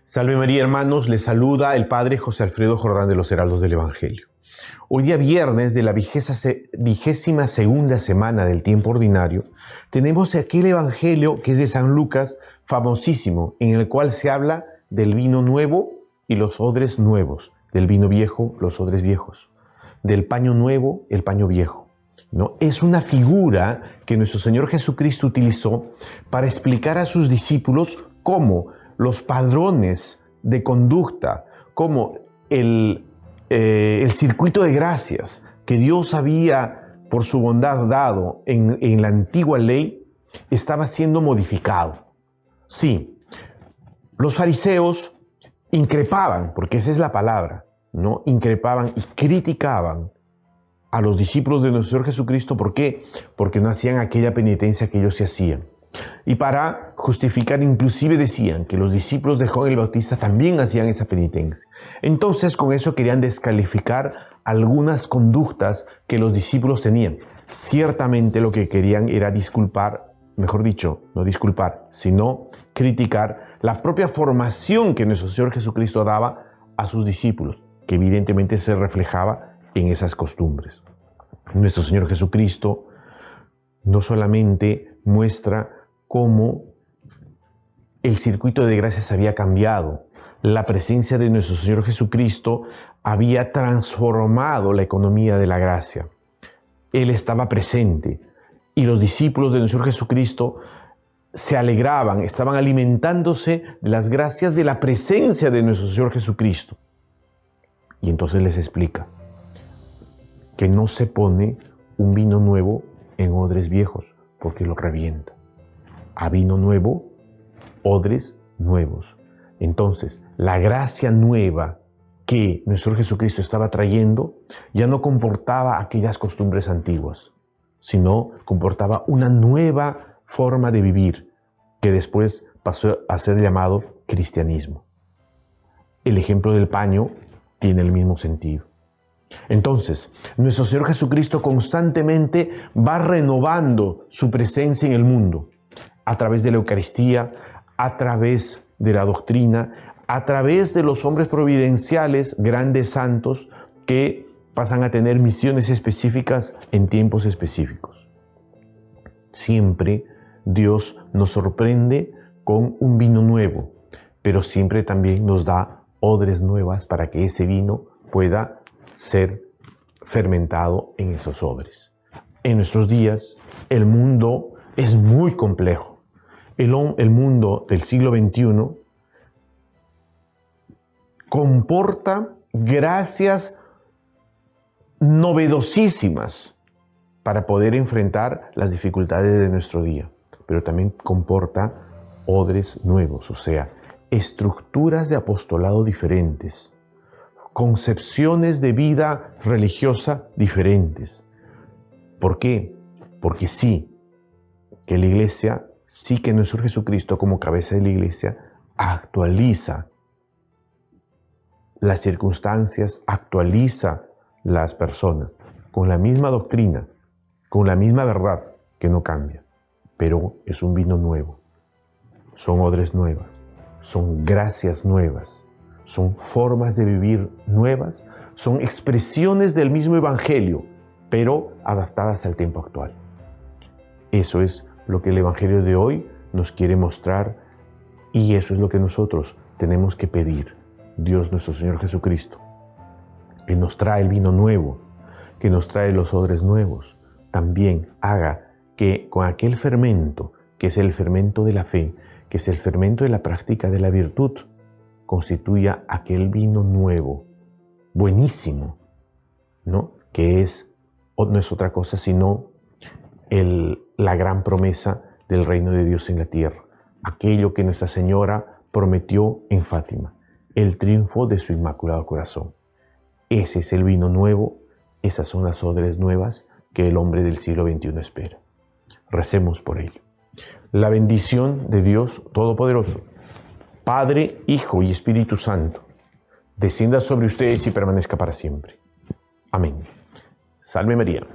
Salve María, hermanos, les saluda el Padre José Alfredo Jordán de los Heraldos del Evangelio. Hoy día viernes de la 22ª semana del tiempo ordinario, tenemos aquel Evangelio que es de San Lucas, famosísimo, en el cual se habla del vino nuevo y los odres nuevos, del vino viejo, los odres viejos, del paño nuevo, el paño viejo, ¿no? Es una figura que nuestro Señor Jesucristo utilizó para explicar a sus discípulos cómo los padrones de conducta, como el circuito de gracias que Dios había por su bondad dado en la antigua ley, estaba siendo modificado. Sí, los fariseos increpaban, porque esa es la palabra, ¿no? Increpaban y criticaban a los discípulos de nuestro Señor Jesucristo. ¿Por qué? Porque no hacían aquella penitencia que ellos se hacían. Y para justificar, inclusive decían que los discípulos de Juan el Bautista también hacían esa penitencia. Entonces, con eso querían descalificar algunas conductas que los discípulos tenían. Ciertamente lo que querían era disculpar, mejor dicho, no disculpar, sino criticar la propia formación que nuestro Señor Jesucristo daba a sus discípulos, que evidentemente se reflejaba en esas costumbres. Nuestro Señor Jesucristo no solamente muestra cómo el circuito de gracias había cambiado, la presencia de nuestro Señor Jesucristo había transformado la economía de la gracia. Él estaba presente y los discípulos de nuestro Señor Jesucristo se alegraban, estaban alimentándose de las gracias de la presencia de nuestro Señor Jesucristo. Y entonces les explica que no se pone un vino nuevo en odres viejos, porque lo revienta. A vino nuevo, odres nuevos. Entonces, la gracia nueva que nuestro Jesucristo estaba trayendo ya no comportaba aquellas costumbres antiguas, sino comportaba una nueva forma de vivir que después pasó a ser llamado cristianismo. El ejemplo del paño tiene el mismo sentido. Entonces, nuestro Señor Jesucristo constantemente va renovando su presencia en el mundo a través de la Eucaristía, a través de la doctrina, a través de los hombres providenciales, grandes santos, que pasan a tener misiones específicas en tiempos específicos. Siempre Dios nos sorprende con un vino nuevo, pero siempre también nos da odres nuevas para que ese vino pueda ser fermentado en esos odres. En nuestros días, el mundo es muy complejo. El mundo del siglo XXI comporta gracias novedosísimas para poder enfrentar las dificultades de nuestro día, pero también comporta odres nuevos, o sea, estructuras de apostolado diferentes, concepciones de vida religiosa diferentes. ¿Por qué? Porque sí, que la Iglesia, sí que nuestro Jesucristo como cabeza de la Iglesia actualiza las circunstancias, actualiza las personas con la misma doctrina, con la misma verdad que no cambia, pero es un vino nuevo, son odres nuevas, son gracias nuevas, son formas de vivir nuevas, son expresiones del mismo Evangelio, pero adaptadas al tiempo actual. Eso es lo que el Evangelio de hoy nos quiere mostrar y eso es lo que nosotros tenemos que pedir. Dios nuestro Señor Jesucristo, que nos trae el vino nuevo, que nos trae los odres nuevos, también haga que con aquel fermento, que es el fermento de la fe, que es el fermento de la práctica de la virtud, constituya aquel vino nuevo, buenísimo, ¿no? Que no es otra cosa sino la gran promesa del reino de Dios en la tierra, aquello que Nuestra Señora prometió en Fátima, el triunfo de su Inmaculado Corazón. Ese es el vino nuevo, esas son las odres nuevas que el hombre del siglo XXI espera. Recemos por ello. La bendición de Dios Todopoderoso, Padre, Hijo y Espíritu Santo, descienda sobre ustedes y permanezca para siempre. Amén. Salve María.